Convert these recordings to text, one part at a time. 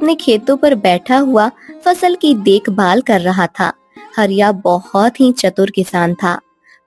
अपने खेतों पर बैठा हुआ फसल की देखभाल कर रहा था। हरिया बहुत ही चतुर किसान था,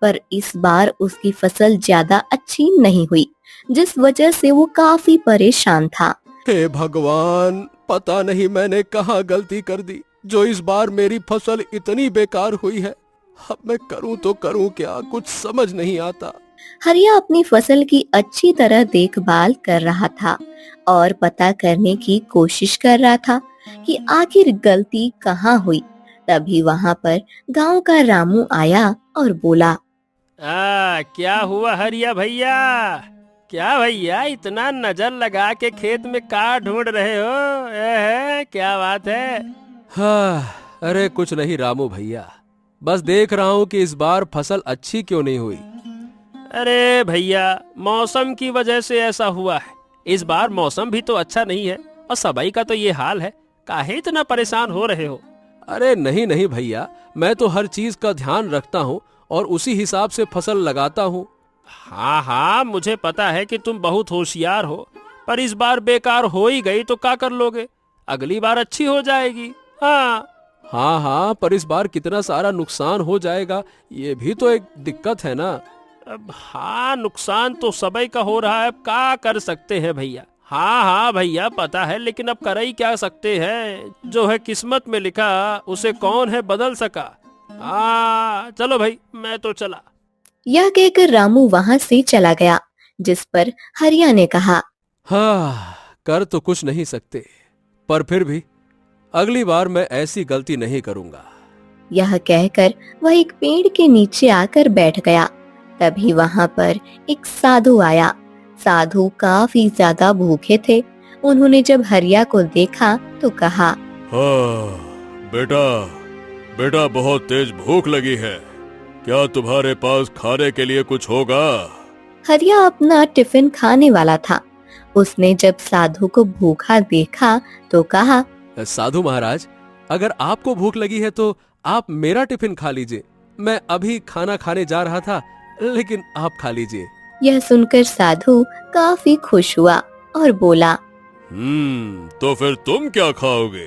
पर इस बार उसकी फसल ज्यादा अच्छी नहीं हुई, जिस वजह से वो काफी परेशान था। हे भगवान, पता नहीं मैंने कहाँ गलती कर दी जो इस बार मेरी फसल इतनी बेकार हुई है। अब मैं करूँ तो करूँ क्या, कुछ समझ नहीं आता। हरिया अपनी फसल की अच्छी तरह देखभाल कर रहा था और पता करने की कोशिश कर रहा था कि आखिर गलती कहाँ हुई। तभी वहाँ पर गांव का रामू आया और बोला, क्या हुआ हरिया भैया? क्या भैया इतना नजर लगा के खेत में का ढूंढ रहे हो? क्या बात है? हाँ, अरे कुछ नहीं रामू भैया, बस देख रहा हूँ कि इस बार फसल अच्छी क्यों नहीं हुई। अरे भैया, मौसम की वजह से ऐसा हुआ है। इस बार मौसम भी तो अच्छा नहीं है और सबाई का तो ये हाल है। काहे इतना परेशान हो रहे हो? अरे नहीं नहीं भैया, मैं तो हर चीज का ध्यान रखता हूँ और उसी हिसाब से फसल लगाता हूँ। हाँ हाँ, मुझे पता है कि तुम बहुत होशियार हो, पर इस बार बेकार हो ही गई तो क्या कर लोगे? अगली बार अच्छी हो जाएगी। हाँ हाँ हाँ, पर इस बार कितना सारा नुकसान हो जाएगा, ये भी तो एक दिक्कत है ना। अब हाँ, नुकसान तो सबई का हो रहा है, अब क्या कर सकते हैं भैया। हाँ हाँ भैया, पता है, लेकिन अब कर ही क्या सकते हैं। जो है किस्मत में लिखा उसे कौन है बदल सका। चलो भाई, मैं तो चला। यह कहकर रामू वहाँ से चला गया, जिस पर हरिया ने कहा, हाँ, कर तो कुछ नहीं सकते, पर फिर भी अगली बार मैं ऐसी गलती नहीं करूंगा। यह कहकर वह एक पेड़ के नीचे आकर बैठ गया। तभी वहाँ पर एक साधु आया। साधु काफी ज्यादा भूखे थे। उन्होंने जब हरिया को देखा तो कहा, हाँ बेटा, बेटा बहुत तेज भूख लगी है, क्या तुम्हारे पास खाने के लिए कुछ होगा? हरिया अपना टिफिन खाने वाला था। उसने जब साधु को भूखा देखा तो कहा, साधु महाराज, अगर आपको भूख लगी है तो आप मेरा टिफिन खा लीजिए। मैं अभी खाना खाने जा रहा था, लेकिन आप खा लीजिए। यह सुनकर साधु काफी खुश हुआ और बोला, तो फिर तुम क्या खाओगे?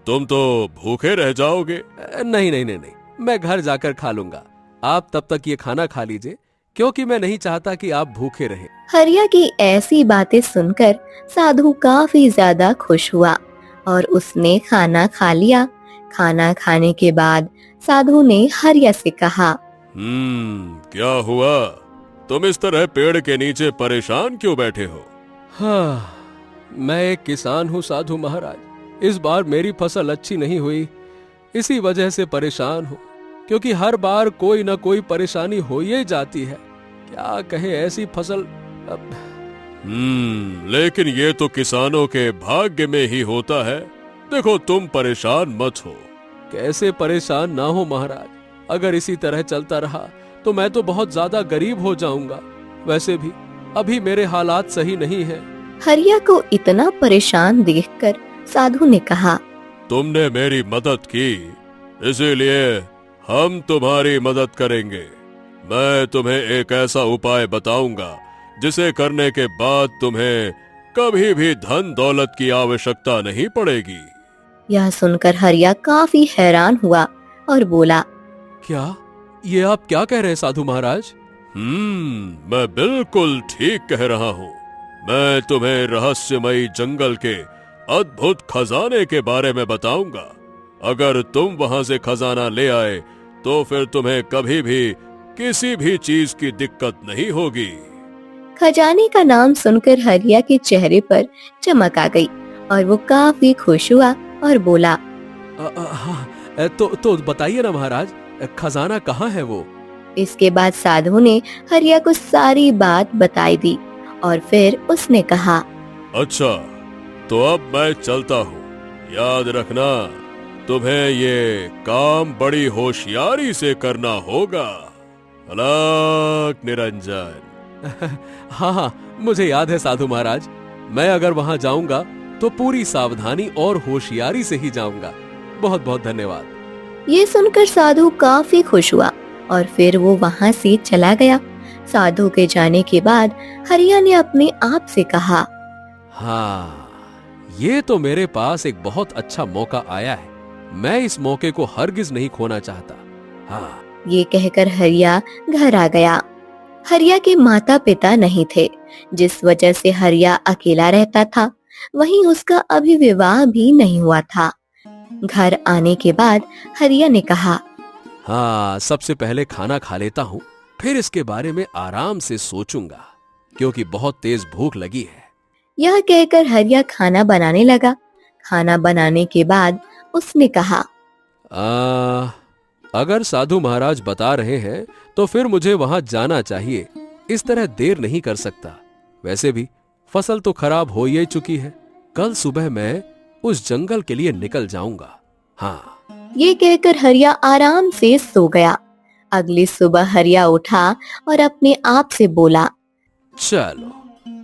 तुम तो भूखे रह जाओगे। नहीं नहीं नहीं नहीं, मैं घर जाकर खा लूंगा। आप तब तक ये खाना खा लीजिए, क्योंकि मैं नहीं चाहता कि आप भूखे रहें। हरिया की ऐसी बातें सुनकर साधु काफी ज्यादा खुश हुआ और उसने खाना खा लिया। खाना खाने के बाद साधु ने हरिया से कहा, क्या हुआ? तुम इस तरह पेड़ के नीचे परेशान क्यों बैठे हो? हाँ, मैं एक किसान हूँ साधु महाराज। इस बार मेरी फसल अच्छी नहीं हुई, इसी वजह से परेशान हूँ, क्योंकि हर बार कोई न कोई परेशानी हो ही जाती है। क्या कहे, ऐसी फसल अब... लेकिन ये तो किसानों के भाग्य में ही होता है। देखो, तुम परेशान मत हो। कैसे परेशान ना हो महाराज, अगर इसी तरह चलता रहा तो मैं तो बहुत ज्यादा गरीब हो जाऊंगा। वैसे भी अभी मेरे हालात सही नहीं है। हरिया को इतना परेशान देखकर साधु ने कहा, तुमने मेरी मदद की, इसीलिए हम तुम्हारी मदद करेंगे। मैं तुम्हें एक ऐसा उपाय बताऊंगा जिसे करने के बाद तुम्हें कभी भी धन दौलत की आवश्यकता नहीं पड़ेगी। यह सुनकर हरिया काफी हैरान हुआ और बोला, क्या? ये आप क्या कह रहे हैं साधु महाराज? मैं बिल्कुल ठीक कह रहा हूँ। मैं तुम्हें रहस्यमयी जंगल के अद्भुत खजाने के बारे में बताऊंगा। अगर तुम वहाँ से खजाना ले आए तो फिर तुम्हें कभी भी किसी भी चीज की दिक्कत नहीं होगी। खजाने का नाम सुनकर हरिया के चेहरे पर चमक आ गई और वो काफी खुश हुआ और बोला, हाँ, तो बताइए ना महाराज, खजाना कहाँ है वो? इसके बाद साधु ने हरिया को सारी बात बताई दी और फिर उसने कहा, अच्छा, तो अब मैं चलता हूँ। याद रखना, तुम्हें ये काम बड़ी होशियारी से करना होगा। अलग निरंजन। हाँ हाँ, मुझे याद है साधु महाराज। मैं अगर वहाँ जाऊंगा तो पूरी सावधानी और होशियारी से ही जाऊंगा। बहुत बहुत धन्यवाद। ये सुनकर साधु काफी खुश हुआ और फिर वो वहाँ से चला गया। साधु के जाने के बाद हरिया ने अपने आप से कहा, हाँ, ये तो मेरे पास एक बहुत अच्छा मौका आया है। मैं इस मौके को हरगिज नहीं खोना चाहता। हाँ। ये कहकर हरिया घर आ गया। हरिया के माता पिता नहीं थे, जिस वजह से हरिया अकेला रहता था। वहीं उसका अभी विवाह भी नहीं हुआ था। घर आने के बाद हरिया ने कहा, हाँ, सबसे पहले खाना खा लेता हूँ, फिर इसके बारे में आराम से सोचूंगा, क्योंकि बहुत तेज भूख लगी है। यह कहकर हरिया खाना बनाने लगा। खाना बनाने के बाद उसने कहा, अगर साधु महाराज बता रहे हैं तो फिर मुझे वहां जाना चाहिए। इस तरह देर नहीं कर सकता। वैसे भी फसल तो खराब हो ही चुकी है। कल सुबह मैं उस जंगल के लिए निकल जाऊंगा। हाँ। ये कहकर हरिया आराम से सो गया। अगली सुबह हरिया उठा और अपने आप से बोला, चलो,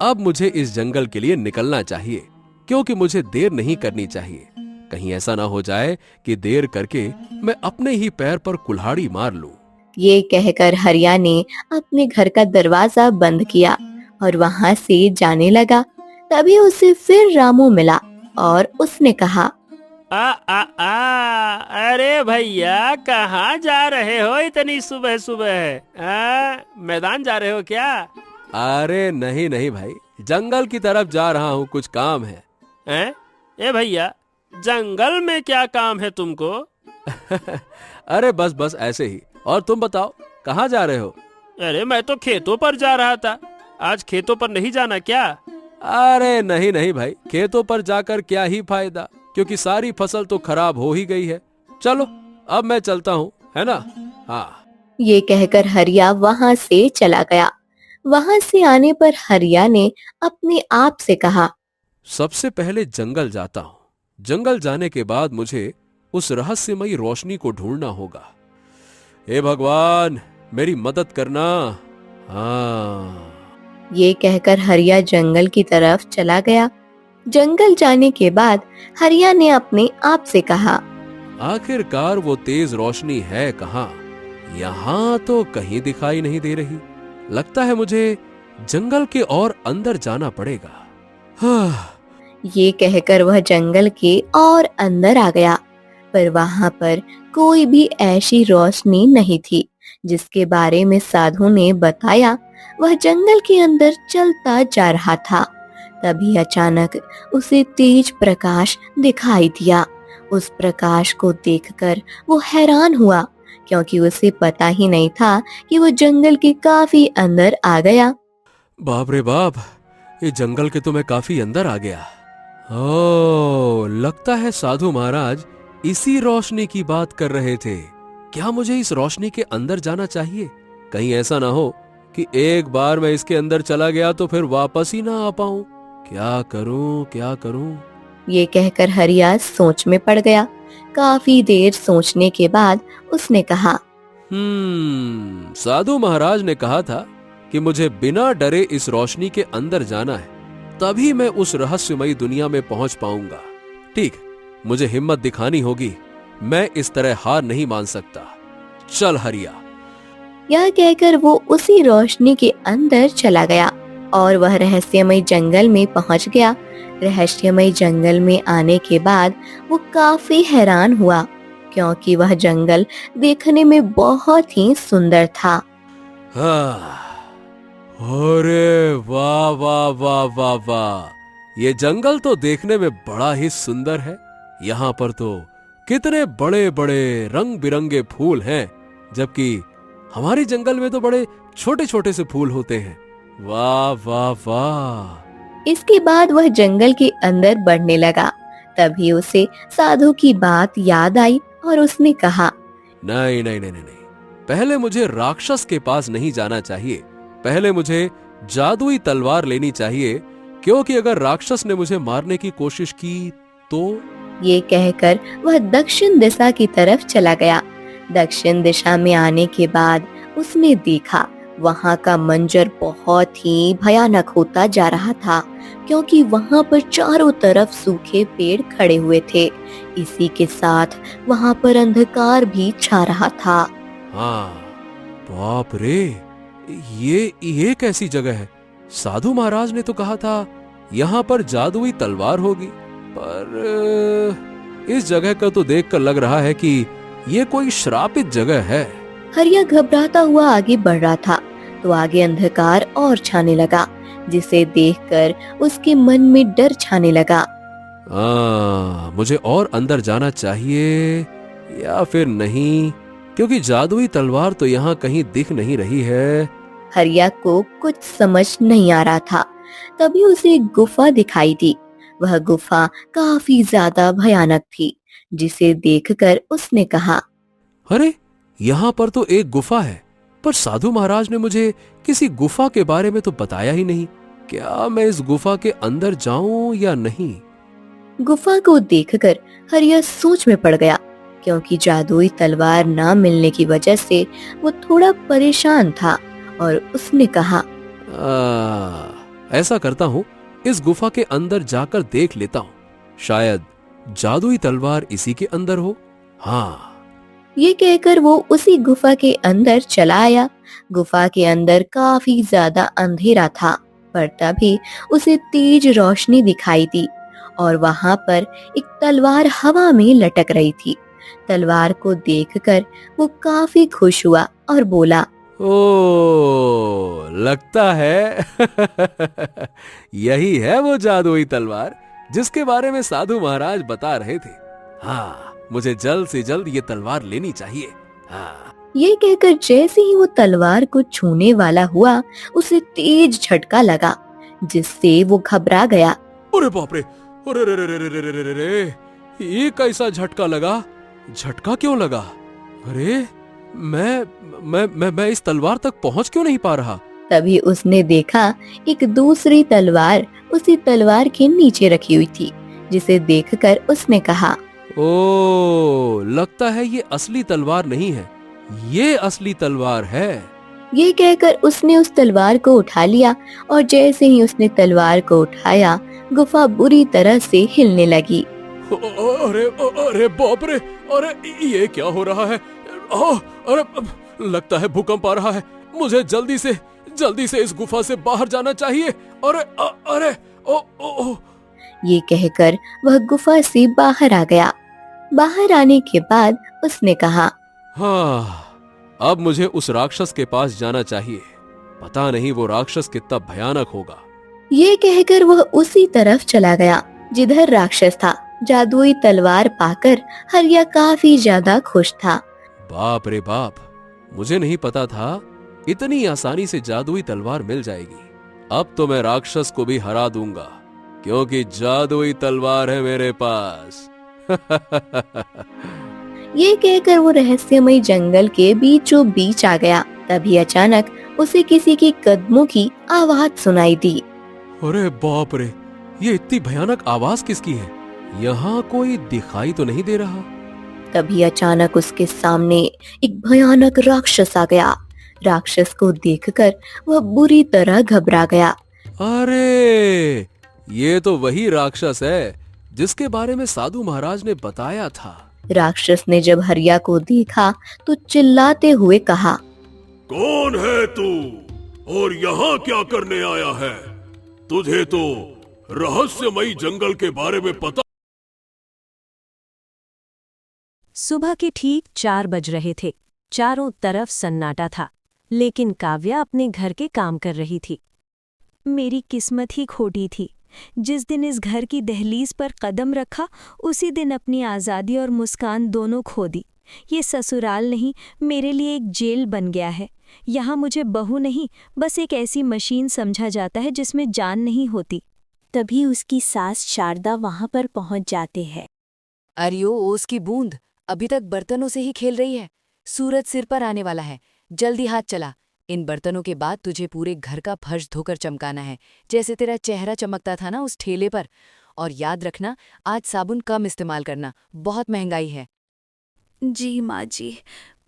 अब मुझे इस जंगल के लिए निकलना चाहिए, क्योंकि मुझे देर नहीं करनी चाहिए। कहीं ऐसा ना हो जाए कि देर करके मैं अपने ही पैर पर कुल्हाड़ी मार लूं। ये कहकर हरिया ने अपने घर का दरवाजा बंद किया और वहां से जाने लगा। तभी उसे फिर रामू मिला और उसने कहा, अरे भैया, कहाँ जा रहे हो इतनी सुबह सुबह? मैदान जा रहे हो क्या? अरे नहीं नहीं भाई, जंगल की तरफ जा रहा हूँ, कुछ काम है। ए भैया, जंगल में क्या काम है तुमको? अरे बस बस ऐसे ही। और तुम बताओ, कहाँ जा रहे हो? अरे मैं तो खेतों पर जा रहा था। आज खेतों पर नहीं जाना क्या? अरे नहीं नहीं भाई, खेतों पर जाकर क्या ही फायदा, क्योंकि सारी फसल तो खराब हो ही गई है। चलो, अब मैं चलता हूँ, है ना? हाँ। ये कहकर हरिया वहां से चला गया। वहां से आने पर हरिया ने अपने आप से कहा, सबसे पहले जंगल जाता हूँ। जंगल जाने के बाद मुझे उस रहस्यमयी रोशनी को ढूंढना होगा। हे भगवान, मेरी मदद करना। हाँ। ये कहकर हरिया जंगल की तरफ चला गया। जंगल जाने के बाद हरिया ने अपने आप से कहा, आखिरकार वो तेज रोशनी है कहाँ? यहाँ तो कहीं दिखाई नहीं दे रही। लगता है मुझे जंगल के और अंदर जाना पड़ेगा। हाँ। ये कहकर वह जंगल के और अंदर आ गया, पर वहां पर कोई भी ऐसी रोशनी नहीं थी जिसके बारे में साधु ने बताया। वह जंगल के अंदर चलता जा रहा था। तभी अचानक उसे तेज प्रकाश दिखाई दिया। उस प्रकाश को देखकर वो हैरान हुआ, क्योंकि उसे पता ही नहीं था कि वो जंगल के काफी अंदर आ गया। बाप रे बाप, ये जंगल के तो मैं काफी अंदर आ गया। ओह, लगता है साधु महाराज इसी रोशनी की बात कर रहे थे। क्या मुझे इस रोशनी के अंदर जाना चाहिए? कहीं ऐसा ना हो कि एक बार मैं इसके अंदर चला गया तो फिर वापस ही ना आ पाऊं। क्या करूं, क्या करूं? ये कहकर हरिया सोच में पड़ गया। काफी देर सोचने के बाद उसने कहा, साधु महाराज ने कहा था कि मुझे बिना डरे इस रोशनी के अंदर जाना है, तभी मैं उस रहस्यमयी दुनिया में पहुंच पाऊंगा। ठीक, मुझे हिम्मत दिखानी होगी। मैं इस तरह हार नहीं मान सकता। चल हरिया। यह कहकर वो उसी रोशनी के अंदर चला गया और वह रहस्यमय जंगल में पहुंच गया। रहस्यमय जंगल में आने के बाद वो काफी हैरान हुआ, क्योंकि वह जंगल देखने में बहुत ही सुंदर था। अरे वाह वाह वाह वाह वाह, ये जंगल तो देखने में बड़ा ही सुंदर है। यहाँ पर तो कितने बड़े बड़े रंग बिरंगे फूल हैं, जबकि हमारे जंगल में तो बड़े छोटे छोटे से फूल होते हैं। वाह वाह वाह। इसके बाद वह जंगल के अंदर बढ़ने लगा। तभी उसे साधु की बात याद आई और उसने कहा, नहीं नहीं नहीं नहीं, पहले मुझे राक्षस के पास नहीं जाना चाहिए। पहले मुझे जादुई तलवार लेनी चाहिए, क्योंकि अगर राक्षस ने मुझे मारने की कोशिश की तो। ये कहकर वह दक्षिण दिशा की तरफ चला गया। दक्षिण दिशा में आने के बाद उसने देखा वहां का मंजर बहुत ही भयानक होता जा रहा था, क्योंकि वहां पर चारों तरफ सूखे पेड़ खड़े हुए थे। इसी के साथ वहां पर अंधकार भी छा रहा था। हाँ, बाप रे, ये कैसी जगह है? साधु महाराज ने तो कहा था यहाँ पर जादुई तलवार होगी। पर इस जगह का तो देखकर लग रहा है कि ये कोई श्रापित जगह है। हरिया घबराता हुआ आगे बढ़ रहा था तो आगे अंधकार और छाने लगा, जिसे देखकर उसके मन में डर छाने लगा। मुझे और अंदर जाना चाहिए या फिर नहीं, क्योंकि जादुई तलवार तो यहाँ कहीं दिख नहीं रही है। हरिया को कुछ समझ नहीं आ रहा था। तभी उसे एक गुफा दिखाई दी। वह गुफा काफी ज्यादा भयानक थी, जिसे देखकर उसने कहा, अरे यहाँ पर तो एक गुफा है, पर साधु महाराज ने मुझे किसी गुफा के बारे में तो बताया ही नहीं। क्या मैं इस गुफा के अंदर जाऊं या नहीं? गुफा को देखकर हरिया सोच में पड़ गया, क्योंकि जादुई तलवार ना मिलने की वजह से वो थोड़ा परेशान था और उसने कहा, ऐसा करता हूँ, इस गुफा के अंदर जाकर देख लेता हूँ, शायद जादुई तलवार इसी के अंदर हो। हाँ। ये कहकर वो उसी गुफा के अंदर चला आया। गुफा के अंदर काफी ज्यादा अंधेरा था, पर तभी उसे तेज रोशनी दिखाई दी और वहां पर एक तलवार हवा में लटक रही थी। तलवार को देखकर वो काफी खुश हुआ और बोला, ओ, लगता है यही है वो जादुई तलवार जिसके बारे में साधु महाराज बता रहे थे। हाँ, मुझे जल्द से जल्द ये तलवार लेनी चाहिए। हाँ। ये कहकर जैसे ही वो तलवार को छूने वाला हुआ, उसे तेज झटका लगा, जिससे वो घबरा गया। अरे बाप रे, अरे रे रे रे रे रे रे रे, ये कैसा झटका लगा? झटका क्यों लगा? अरे मैं इस तलवार तक पहुंच क्यों नहीं पा रहा? तभी उसने देखा एक दूसरी तलवार उसी तलवार के नीचे रखी हुई थी, जिसे देखकर उसने कहा, ओ, लगता है ये असली तलवार नहीं है, ये असली तलवार है। ये कहकर उसने उस तलवार को उठा लिया और जैसे ही उसने तलवार को उठाया, गुफा बुरी तरह से हिलने लगी। अरे अरे बाप रे, अरे ये क्या हो रहा है? अरे लगता है भूकंप आ रहा है। मुझे जल्दी से इस गुफा से बाहर जाना चाहिए। अरे अरे ओ ओ। ये कहकर वह गुफा से बाहर आ गया। बाहर आने के बाद उसने कहा, हाँ, अब मुझे उस राक्षस के पास जाना चाहिए। पता नहीं वो राक्षस कितना भयानक होगा। ये कहकर वह उसी तरफ चला गया जिधर राक्षस था। जादुई तलवार पाकर हरिया काफी ज्यादा खुश था। बाप रे बाप, मुझे नहीं पता था इतनी आसानी से जादुई तलवार मिल जाएगी। अब तो मैं राक्षस को भी हरा दूंगा, क्योंकि जादुई तलवार है मेरे पास। ये कहकर वो रहस्यमय जंगल के बीचों बीच आ गया। तभी अचानक उसे किसी के कदमों की आवाज सुनाई दी। अरे बाप रे, ये इतनी भयानक आवाज किसकी है? यहाँ कोई दिखाई तो नहीं दे रहा। तभी अचानक उसके सामने एक भयानक राक्षस आ गया। राक्षस को देखकर वह बुरी तरह घबरा गया। अरे, ये तो वही राक्षस है जिसके बारे में साधु महाराज ने बताया था। राक्षस ने जब हरिया को देखा तो चिल्लाते हुए कहा, कौन है तू और यहाँ क्या करने आया है? तुझे तो रहस्यमयी जंगल के बारे में पता। सुबह के ठीक 4 बज रहे थे। चारों तरफ सन्नाटा था, लेकिन काव्या अपने घर के काम कर रही थी। मेरी किस्मत ही खोटी थी। जिस दिन इस घर की दहलीज पर कदम रखा, उसी दिन अपनी आज़ादी और मुस्कान दोनों खो दी। ये ससुराल नहीं, मेरे लिए एक जेल बन गया है। यहाँ मुझे बहू नहीं, बस एक ऐसी मशीन समझा जाता है जिसमें जान नहीं होती। तभी उसकी सास शारदा वहाँ पर पहुँच जाते हैं। अरियो, ओस की बूंद अभी तक बर्तनों से ही खेल रही है। सूरज सिर पर आने वाला है, जल्दी हाथ चला। इन बर्तनों के बाद तुझे पूरे घर का फर्श धोकर चमकाना है, जैसे तेरा चेहरा चमकता था ना उस ठेले पर। और याद रखना, आज साबुन कम इस्तेमाल करना, बहुत महंगाई है। जी माँ जी,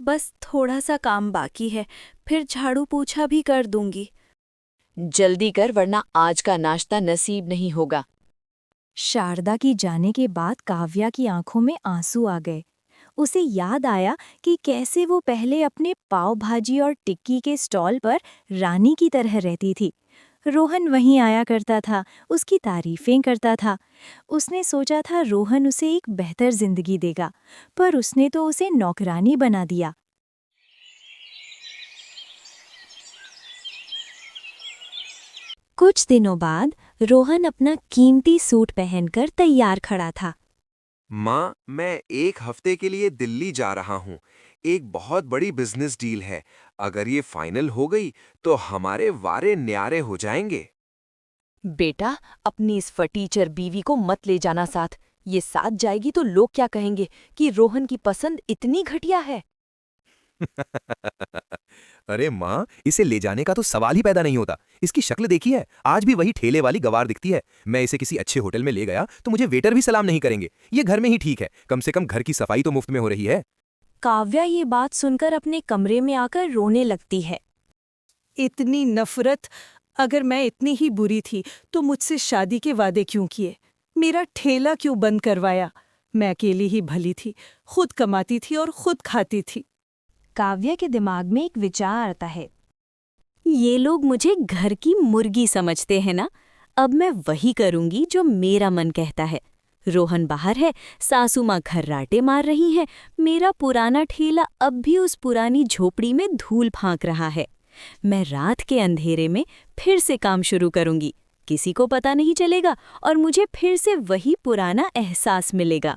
बस थोड़ा सा काम बाकी है, फिर झाड़ू पोछा भी कर दूंगी। जल्दी कर, वरना आज का नाश्ता नसीब नहीं होगा। शारदा की जाने के बाद काव्या की आंखों में आंसू आ गए। उसे याद आया कि कैसे वो पहले अपने पाव भाजी और टिक्की के स्टॉल पर रानी की तरह रहती थी। रोहन वहीं आया करता था, उसकी तारीफें करता था। उसने सोचा था रोहन उसे एक बेहतर जिंदगी देगा, पर उसने तो उसे नौकरानी बना दिया। कुछ दिनों बाद रोहन अपना कीमती सूट पहनकर तैयार खड़ा था। माँ, मैं एक हफ्ते के लिए दिल्ली जा रहा हूँ। एक बहुत बड़ी बिजनेस डील है। अगर ये फाइनल हो गई तो हमारे वारे न्यारे हो जाएंगे। बेटा, अपनी इस फटीचर बीवी को मत ले जाना साथ। ये साथ जाएगी तो लोग क्या कहेंगे कि रोहन की पसंद इतनी घटिया है। अरे माँ, इसे ले जाने का तो सवाल ही पैदा नहीं होता। इसकी शक्ल देखी है, आज भी वही ठेले वाली गवार दिखती है। मैं इसे किसी अच्छे होटल में ले गया तो मुझे वेटर भी सलाम नहीं करेंगे। ये घर में ही ठीक है, कम से कम घर की सफाई तो मुफ्त में हो रही है। काव्या ये बात सुनकर अपने कमरे में आकर रोने लगती है। इतनी नफरत! अगर मैं इतनी ही बुरी थी तो मुझसे शादी के वादे क्यों किए? मेरा ठेला क्यों बंद करवाया? मैं अकेली ही भली थी, खुद कमाती थी और खुद खाती थी। काव्या के दिमाग में एक विचार आता है। ये लोग मुझे घर की मुर्गी समझते हैं ना, अब मैं वही करूंगी जो मेरा मन कहता है। रोहन बाहर है, सासू माँ घर्राटे मार रही हैं, मेरा पुराना ठेला अब भी उस पुरानी झोपड़ी में धूल फांक रहा है। मैं रात के अंधेरे में फिर से काम शुरू करूंगी, किसी को पता नहीं चलेगा और मुझे फिर से वही पुराना एहसास मिलेगा।